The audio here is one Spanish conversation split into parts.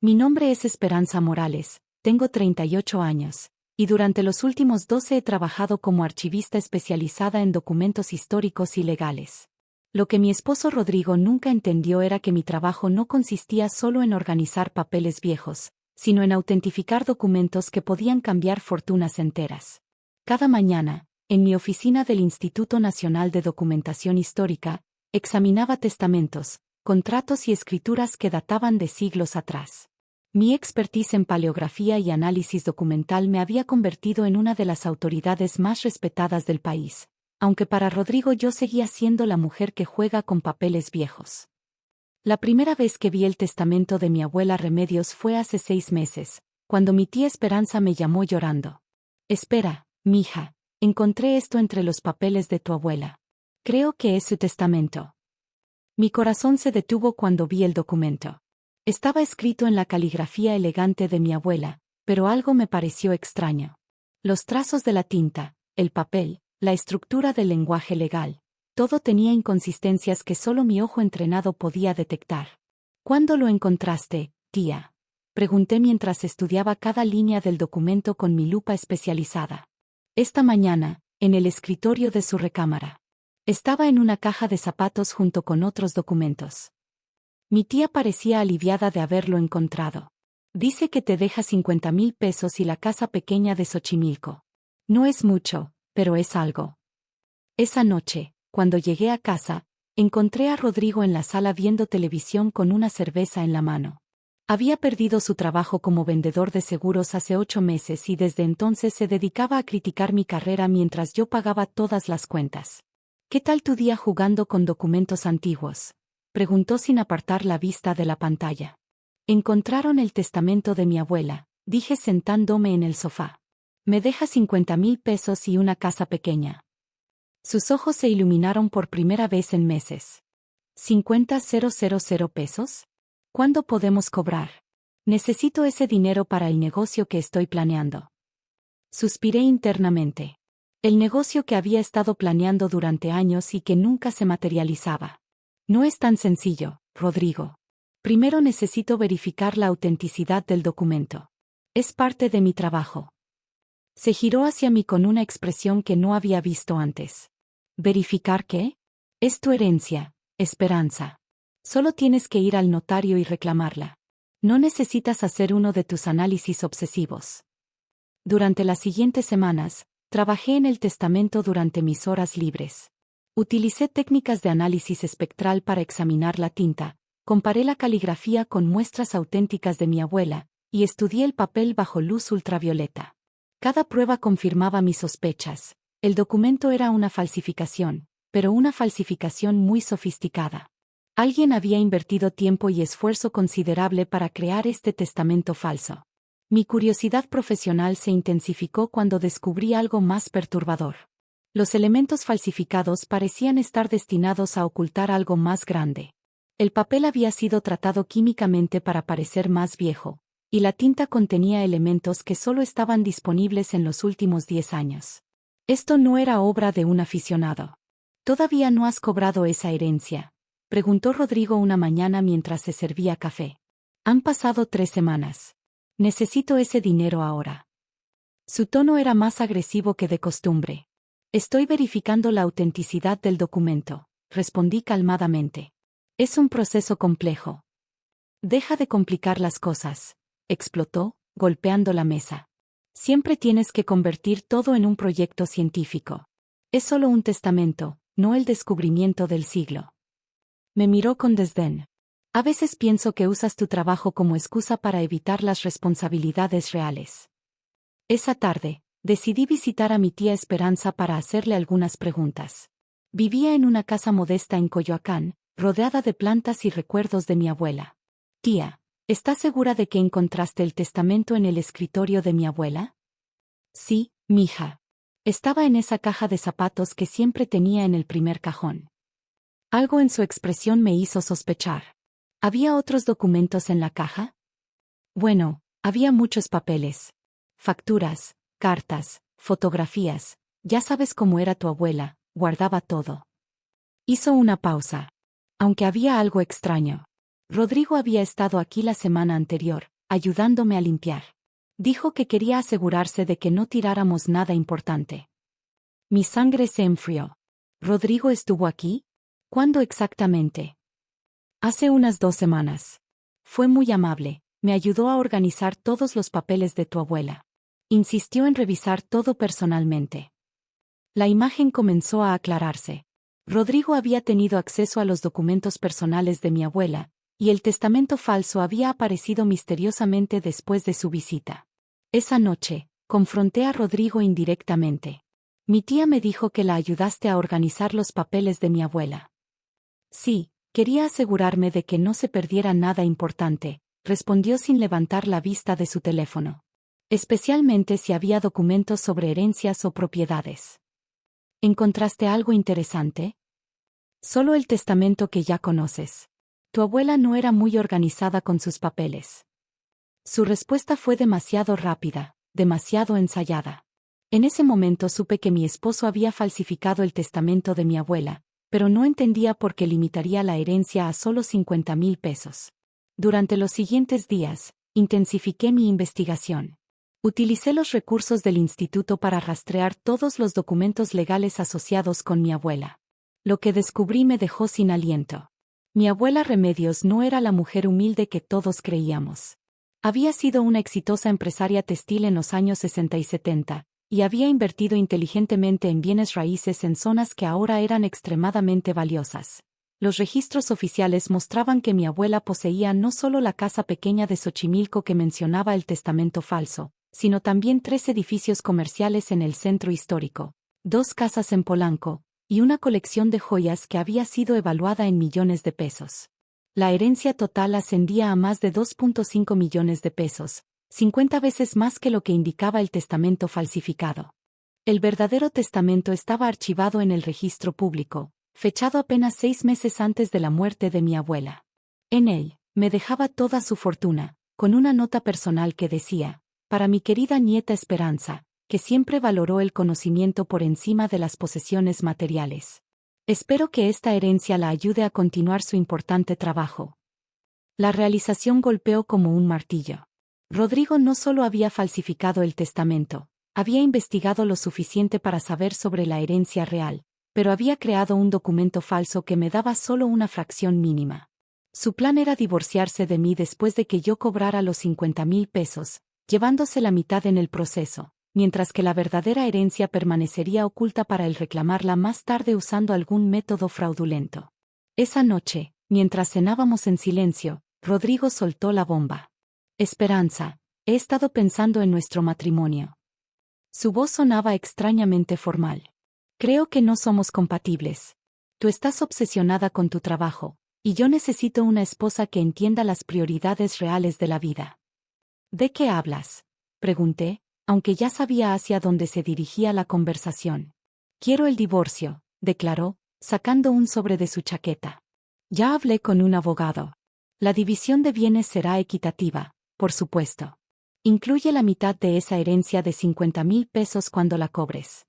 Mi nombre es Esperanza Morales, tengo 38 años, y durante los últimos 12 he trabajado como archivista especializada en documentos históricos y legales. Lo que mi esposo Rodrigo nunca entendió era que mi trabajo no consistía solo en organizar papeles viejos, sino en autentificar documentos que podían cambiar fortunas enteras. Cada mañana, en mi oficina del Instituto Nacional de Documentación Histórica, examinaba testamentos, contratos y escrituras que databan de siglos atrás. Mi expertise en paleografía y análisis documental me había convertido en una de las autoridades más respetadas del país, aunque para Rodrigo yo seguía siendo la mujer que juega con papeles viejos. La primera vez que vi el testamento de mi abuela Remedios fue hace 6 meses, cuando mi tía Esperanza me llamó llorando. Espera, mija, encontré esto entre los papeles de tu abuela. Creo que es su testamento. Mi corazón se detuvo cuando vi el documento. Estaba escrito en la caligrafía elegante de mi abuela, pero algo me pareció extraño. Los trazos de la tinta, el papel, la estructura del lenguaje legal, todo tenía inconsistencias que solo mi ojo entrenado podía detectar. ¿Cuándo lo encontraste, tía?, pregunté mientras estudiaba cada línea del documento con mi lupa especializada. Esta mañana, en el escritorio de su recámara. Estaba en una caja de zapatos junto con otros documentos. Mi tía parecía aliviada de haberlo encontrado. Dice que te deja 50,000 pesos y la casa pequeña de Xochimilco. No es mucho, pero es algo. Esa noche, cuando llegué a casa, encontré a Rodrigo en la sala viendo televisión con una cerveza en la mano. Había perdido su trabajo como vendedor de seguros hace 8 meses y desde entonces se dedicaba a criticar mi carrera mientras yo pagaba todas las cuentas. ¿Qué tal tu día jugando con documentos antiguos?, preguntó sin apartar la vista de la pantalla. Encontraron el testamento de mi abuela, dije sentándome en el sofá. Me deja 50,000 pesos y una casa pequeña. Sus ojos se iluminaron por primera vez en meses. ¿50,000 pesos? ¿Cuándo podemos cobrar? Necesito ese dinero para el negocio que estoy planeando. Suspiré internamente. El negocio que había estado planeando durante años y que nunca se materializaba. No es tan sencillo, Rodrigo. Primero necesito verificar la autenticidad del documento. Es parte de mi trabajo. Se giró hacia mí con una expresión que no había visto antes. ¿Verificar qué? Es tu herencia, Esperanza. Solo tienes que ir al notario y reclamarla. No necesitas hacer uno de tus análisis obsesivos. Durante las siguientes semanas, trabajé en el testamento durante mis horas libres. Utilicé técnicas de análisis espectral para examinar la tinta, comparé la caligrafía con muestras auténticas de mi abuela, y estudié el papel bajo luz ultravioleta. Cada prueba confirmaba mis sospechas. El documento era una falsificación, pero una falsificación muy sofisticada. Alguien había invertido tiempo y esfuerzo considerable para crear este testamento falso. Mi curiosidad profesional se intensificó cuando descubrí algo más perturbador. Los elementos falsificados parecían estar destinados a ocultar algo más grande. El papel había sido tratado químicamente para parecer más viejo, y la tinta contenía elementos que solo estaban disponibles en los últimos 10 años. Esto no era obra de un aficionado. ¿Todavía no has cobrado esa herencia?, preguntó Rodrigo una mañana mientras se servía café. Han pasado 3 semanas. Necesito ese dinero ahora. Su tono era más agresivo que de costumbre. Estoy verificando la autenticidad del documento, respondí calmadamente. Es un proceso complejo. Deja de complicar las cosas, explotó, golpeando la mesa. Siempre tienes que convertir todo en un proyecto científico. Es solo un testamento, no el descubrimiento del siglo. Me miró con desdén. A veces pienso que usas tu trabajo como excusa para evitar las responsabilidades reales. Esa tarde, decidí visitar a mi tía Esperanza para hacerle algunas preguntas. Vivía en una casa modesta en Coyoacán, rodeada de plantas y recuerdos de mi abuela. Tía, ¿estás segura de que encontraste el testamento en el escritorio de mi abuela? Sí, mija. Estaba en esa caja de zapatos que siempre tenía en el primer cajón. Algo en su expresión me hizo sospechar. ¿Había otros documentos en la caja? Bueno, había muchos papeles. Facturas, cartas, fotografías, ya sabes cómo era tu abuela, guardaba todo. Hizo una pausa. Aunque había algo extraño. Rodrigo había estado aquí la semana anterior, ayudándome a limpiar. Dijo que quería asegurarse de que no tiráramos nada importante. Mi sangre se enfrió. ¿Rodrigo estuvo aquí? ¿Cuándo exactamente? Hace unas 2 semanas. Fue muy amable, me ayudó a organizar todos los papeles de tu abuela. Insistió en revisar todo personalmente. La imagen comenzó a aclararse. Rodrigo había tenido acceso a los documentos personales de mi abuela, y el testamento falso había aparecido misteriosamente después de su visita. Esa noche, confronté a Rodrigo indirectamente. Mi tía me dijo que la ayudaste a organizar los papeles de mi abuela. Sí, quería asegurarme de que no se perdiera nada importante, respondió sin levantar la vista de su teléfono. Especialmente si había documentos sobre herencias o propiedades. ¿Encontraste algo interesante? Solo el testamento que ya conoces. Tu abuela no era muy organizada con sus papeles. Su respuesta fue demasiado rápida, demasiado ensayada. En ese momento supe que mi esposo había falsificado el testamento de mi abuela, pero no entendía por qué limitaría la herencia a solo 50,000 pesos. Durante los siguientes días, intensifiqué mi investigación. Utilicé los recursos del instituto para rastrear todos los documentos legales asociados con mi abuela. Lo que descubrí me dejó sin aliento. Mi abuela Remedios no era la mujer humilde que todos creíamos. Había sido una exitosa empresaria textil en los años 60 y 70, y había invertido inteligentemente en bienes raíces en zonas que ahora eran extremadamente valiosas. Los registros oficiales mostraban que mi abuela poseía no solo la casa pequeña de Xochimilco que mencionaba el testamento falso, sino también 3 edificios comerciales en el centro histórico, 2 casas en Polanco, y una colección de joyas que había sido evaluada en millones de pesos. La herencia total ascendía a más de 2.5 millones de pesos, 50 veces más que lo que indicaba el testamento falsificado. El verdadero testamento estaba archivado en el registro público, fechado apenas 6 meses antes de la muerte de mi abuela. En él, me dejaba toda su fortuna, con una nota personal que decía: para mi querida nieta Esperanza, que siempre valoró el conocimiento por encima de las posesiones materiales. Espero que esta herencia la ayude a continuar su importante trabajo. La realización golpeó como un martillo. Rodrigo no solo había falsificado el testamento, había investigado lo suficiente para saber sobre la herencia real, pero había creado un documento falso que me daba solo una fracción mínima. Su plan era divorciarse de mí después de que yo cobrara los 50,000 pesos, llevándose la mitad en el proceso, mientras que la verdadera herencia permanecería oculta para él reclamarla más tarde usando algún método fraudulento. Esa noche, mientras cenábamos en silencio, Rodrigo soltó la bomba. Esperanza, he estado pensando en nuestro matrimonio. Su voz sonaba extrañamente formal. Creo que no somos compatibles. Tú estás obsesionada con tu trabajo, y yo necesito una esposa que entienda las prioridades reales de la vida. ¿De qué hablas?, pregunté, aunque ya sabía hacia dónde se dirigía la conversación. Quiero el divorcio, declaró, sacando un sobre de su chaqueta. Ya hablé con un abogado. La división de bienes será equitativa, por supuesto. Incluye la mitad de esa herencia de 50,000 pesos cuando la cobres.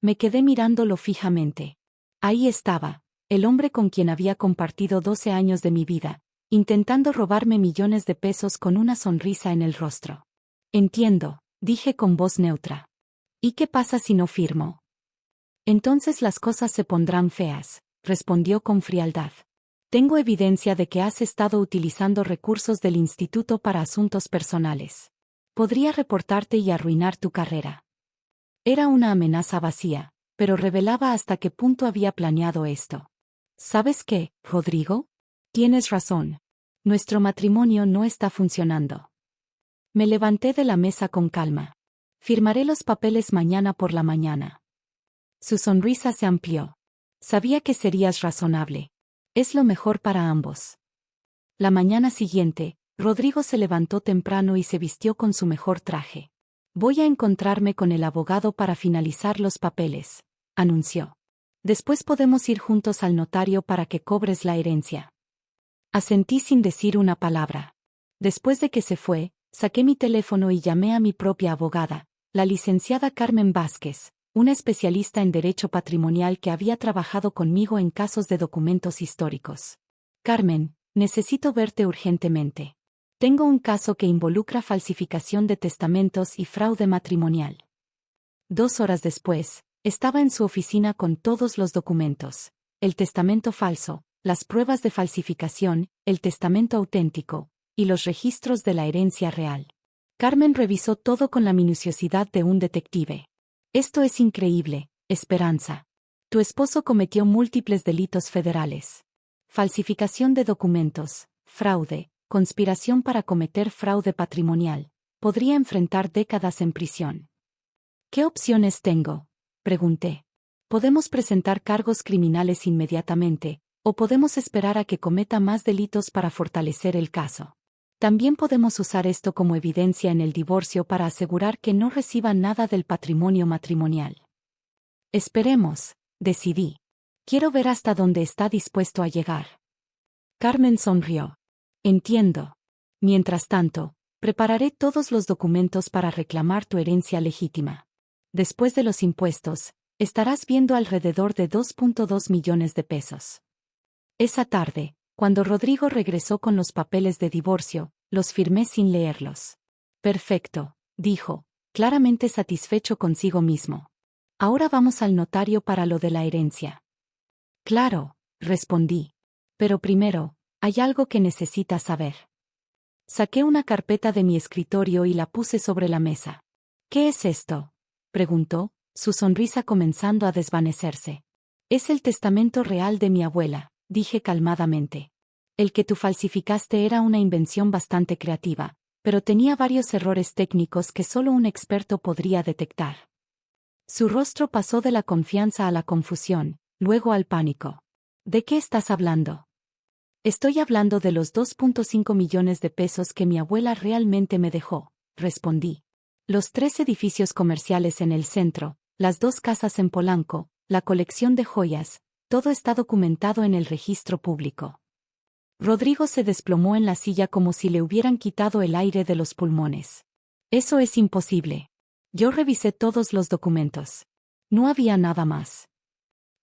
Me quedé mirándolo fijamente. Ahí estaba, el hombre con quien había compartido 12 años de mi vida, intentando robarme millones de pesos con una sonrisa en el rostro. Entiendo, dije con voz neutra. ¿Y qué pasa si no firmo? Entonces las cosas se pondrán feas, respondió con frialdad. Tengo evidencia de que has estado utilizando recursos del instituto para asuntos personales. Podría reportarte y arruinar tu carrera. Era una amenaza vacía, pero revelaba hasta qué punto había planeado esto. ¿Sabes qué, Rodrigo? Tienes razón. Nuestro matrimonio no está funcionando. Me levanté de la mesa con calma. Firmaré los papeles mañana por la mañana. Su sonrisa se amplió. Sabía que serías razonable. Es lo mejor para ambos. La mañana siguiente, Rodrigo se levantó temprano y se vistió con su mejor traje. Voy a encontrarme con el abogado para finalizar los papeles, anunció. Después podemos ir juntos al notario para que cobres la herencia. Asentí sin decir una palabra. Después de que se fue, saqué mi teléfono y llamé a mi propia abogada, la licenciada Carmen Vázquez, una especialista en derecho patrimonial que había trabajado conmigo en casos de documentos históricos. Carmen, necesito verte urgentemente. Tengo un caso que involucra falsificación de testamentos y fraude matrimonial. 2 horas después, estaba en su oficina con todos los documentos: el testamento falso, las pruebas de falsificación, el testamento auténtico, y los registros de la herencia real. Carmen revisó todo con la minuciosidad de un detective. Esto es increíble, Esperanza. Tu esposo cometió múltiples delitos federales. Falsificación de documentos, fraude, conspiración para cometer fraude patrimonial. Podría enfrentar décadas en prisión. ¿Qué opciones tengo?, pregunté. Podemos presentar cargos criminales inmediatamente, o podemos esperar a que cometa más delitos para fortalecer el caso. También podemos usar esto como evidencia en el divorcio para asegurar que no reciba nada del patrimonio matrimonial. Esperemos, decidí. Quiero ver hasta dónde está dispuesto a llegar. Carmen sonrió. Entiendo. Mientras tanto, prepararé todos los documentos para reclamar tu herencia legítima. Después de los impuestos, estarás viendo alrededor de 2.2 millones de pesos. Esa tarde, cuando Rodrigo regresó con los papeles de divorcio, los firmé sin leerlos. Perfecto, dijo, claramente satisfecho consigo mismo. Ahora vamos al notario para lo de la herencia. Claro, respondí. Pero primero, hay algo que necesitas saber. Saqué una carpeta de mi escritorio y la puse sobre la mesa. ¿Qué es esto?, preguntó, su sonrisa comenzando a desvanecerse. Es el testamento real de mi abuela, dije calmadamente. El que tú falsificaste era una invención bastante creativa, pero tenía varios errores técnicos que solo un experto podría detectar. Su rostro pasó de la confianza a la confusión, luego al pánico. ¿De qué estás hablando? Estoy hablando de los 2.5 millones de pesos que mi abuela realmente me dejó, respondí. Los 3 edificios comerciales en el centro, las 2 casas en Polanco, la colección de joyas, todo está documentado en el registro público. Rodrigo se desplomó en la silla como si le hubieran quitado el aire de los pulmones. Eso es imposible. Yo revisé todos los documentos. No había nada más.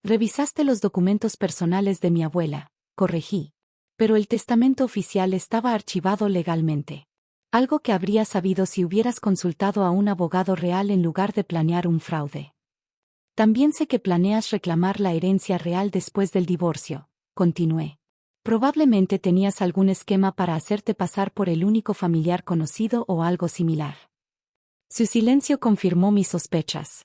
Revisaste los documentos personales de mi abuela, corregí. Pero el testamento oficial estaba archivado legalmente. Algo que habría sabido si hubieras consultado a un abogado real en lugar de planear un fraude. También sé que planeas reclamar la herencia real después del divorcio, continué. Probablemente tenías algún esquema para hacerte pasar por el único familiar conocido o algo similar. Su silencio confirmó mis sospechas.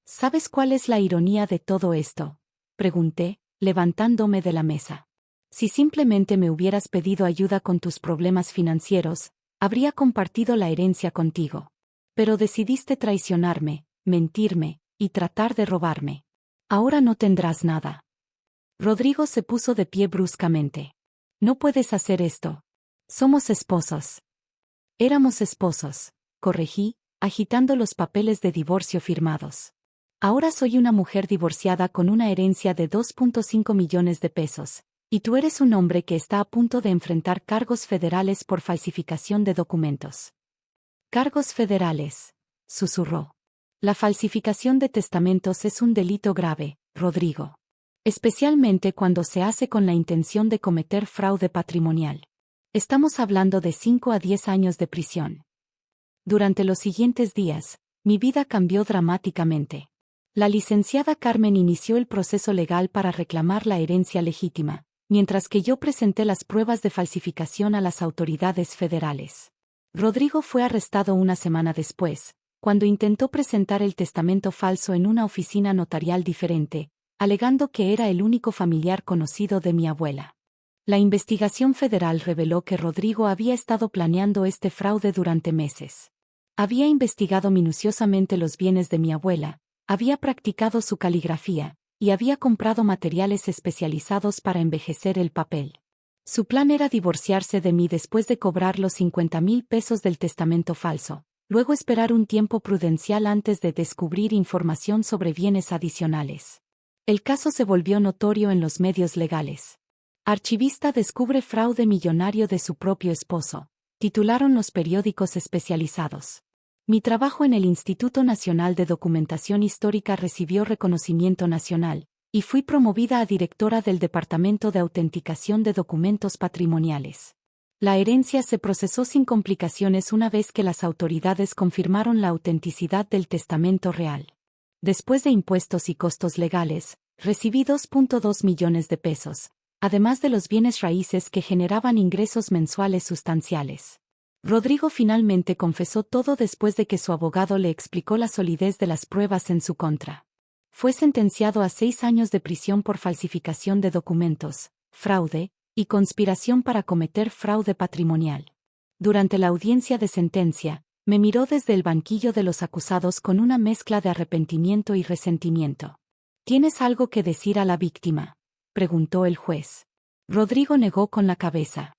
¿Sabes cuál es la ironía de todo esto?, pregunté, levantándome de la mesa. Si simplemente me hubieras pedido ayuda con tus problemas financieros, habría compartido la herencia contigo. Pero decidiste traicionarme, mentirme, y tratar de robarme. Ahora no tendrás nada. Rodrigo se puso de pie bruscamente. No puedes hacer esto. Somos esposos. Éramos esposos, corregí, agitando los papeles de divorcio firmados. Ahora soy una mujer divorciada con una herencia de 2.5 millones de pesos. Y tú eres un hombre que está a punto de enfrentar cargos federales por falsificación de documentos. Cargos federales, susurró. La falsificación de testamentos es un delito grave, Rodrigo. Especialmente cuando se hace con la intención de cometer fraude patrimonial. Estamos hablando de 5 a 10 años de prisión. Durante los siguientes días, mi vida cambió dramáticamente. La licenciada Carmen inició el proceso legal para reclamar la herencia legítima, mientras que yo presenté las pruebas de falsificación a las autoridades federales. Rodrigo fue arrestado una semana después, cuando intentó presentar el testamento falso en una oficina notarial diferente, alegando que era el único familiar conocido de mi abuela. La investigación federal reveló que Rodrigo había estado planeando este fraude durante meses. Había investigado minuciosamente los bienes de mi abuela, había practicado su caligrafía, y había comprado materiales especializados para envejecer el papel. Su plan era divorciarse de mí después de cobrar los 50,000 pesos del testamento falso, luego esperar un tiempo prudencial antes de descubrir información sobre bienes adicionales. El caso se volvió notorio en los medios legales. Archivista descubre fraude millonario de su propio esposo, titularon los periódicos especializados. Mi trabajo en el Instituto Nacional de Documentación Histórica recibió reconocimiento nacional, y fui promovida a directora del Departamento de Autenticación de Documentos Patrimoniales. La herencia se procesó sin complicaciones una vez que las autoridades confirmaron la autenticidad del testamento real. Después de impuestos y costos legales, recibí 2.2 millones de pesos, además de los bienes raíces que generaban ingresos mensuales sustanciales. Rodrigo finalmente confesó todo después de que su abogado le explicó la solidez de las pruebas en su contra. Fue sentenciado a 6 años de prisión por falsificación de documentos, fraude, y conspiración para cometer fraude patrimonial. Durante la audiencia de sentencia, me miró desde el banquillo de los acusados con una mezcla de arrepentimiento y resentimiento. ¿Tienes algo que decir a la víctima?, preguntó el juez. Rodrigo negó con la cabeza.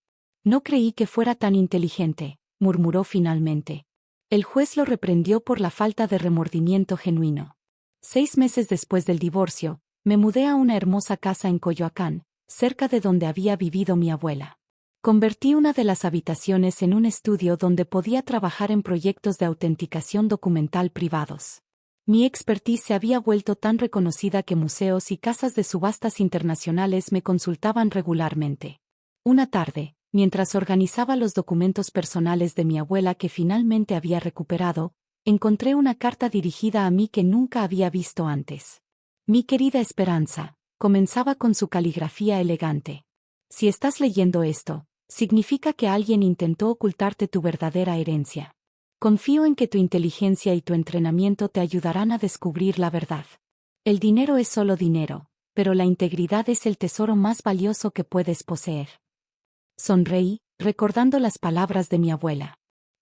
No creí que fuera tan inteligente, murmuró finalmente. El juez lo reprendió por la falta de remordimiento genuino. 6 meses después del divorcio, me mudé a una hermosa casa en Coyoacán, cerca de donde había vivido mi abuela. Convertí una de las habitaciones en un estudio donde podía trabajar en proyectos de autenticación documental privados. Mi expertise se había vuelto tan reconocida que museos y casas de subastas internacionales me consultaban regularmente. Una tarde, mientras organizaba los documentos personales de mi abuela que finalmente había recuperado, encontré una carta dirigida a mí que nunca había visto antes. Mi querida Esperanza, comenzaba con su caligrafía elegante. Si estás leyendo esto, significa que alguien intentó ocultarte tu verdadera herencia. Confío en que tu inteligencia y tu entrenamiento te ayudarán a descubrir la verdad. El dinero es solo dinero, pero la integridad es el tesoro más valioso que puedes poseer. Sonreí, recordando las palabras de mi abuela.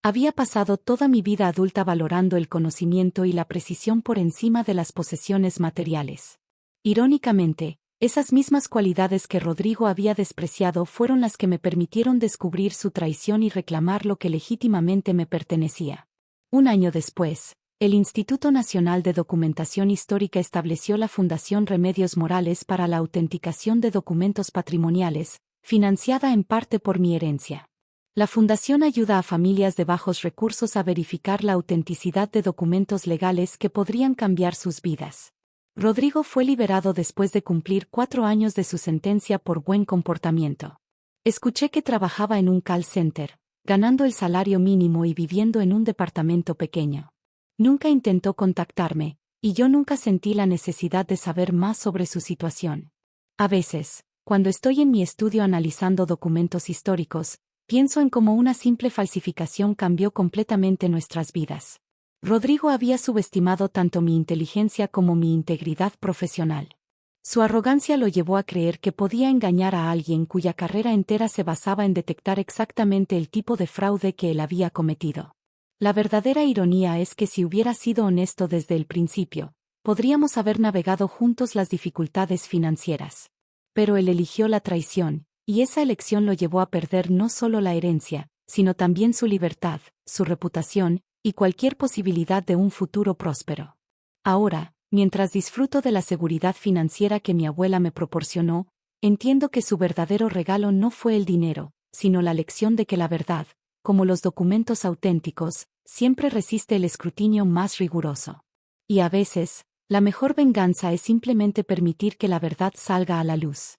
Había pasado toda mi vida adulta valorando el conocimiento y la precisión por encima de las posesiones materiales. Irónicamente, esas mismas cualidades que Rodrigo había despreciado fueron las que me permitieron descubrir su traición y reclamar lo que legítimamente me pertenecía. Un año después, el Instituto Nacional de Documentación Histórica estableció la Fundación Remedios Morales para la autenticación de documentos patrimoniales, financiada en parte por mi herencia. La fundación ayuda a familias de bajos recursos a verificar la autenticidad de documentos legales que podrían cambiar sus vidas. Rodrigo fue liberado después de cumplir 4 años de su sentencia por buen comportamiento. Escuché que trabajaba en un call center, ganando el salario mínimo y viviendo en un departamento pequeño. Nunca intentó contactarme, y yo nunca sentí la necesidad de saber más sobre su situación. A veces, cuando estoy en mi estudio analizando documentos históricos, pienso en cómo una simple falsificación cambió completamente nuestras vidas. Rodrigo había subestimado tanto mi inteligencia como mi integridad profesional. Su arrogancia lo llevó a creer que podía engañar a alguien cuya carrera entera se basaba en detectar exactamente el tipo de fraude que él había cometido. La verdadera ironía es que si hubiera sido honesto desde el principio, podríamos haber navegado juntos las dificultades financieras. Pero él eligió la traición, y esa elección lo llevó a perder no solo la herencia, sino también su libertad, su reputación, y cualquier posibilidad de un futuro próspero. Ahora, mientras disfruto de la seguridad financiera que mi abuela me proporcionó, entiendo que su verdadero regalo no fue el dinero, sino la lección de que la verdad, como los documentos auténticos, siempre resiste el escrutinio más riguroso. Y a veces, la mejor venganza es simplemente permitir que la verdad salga a la luz.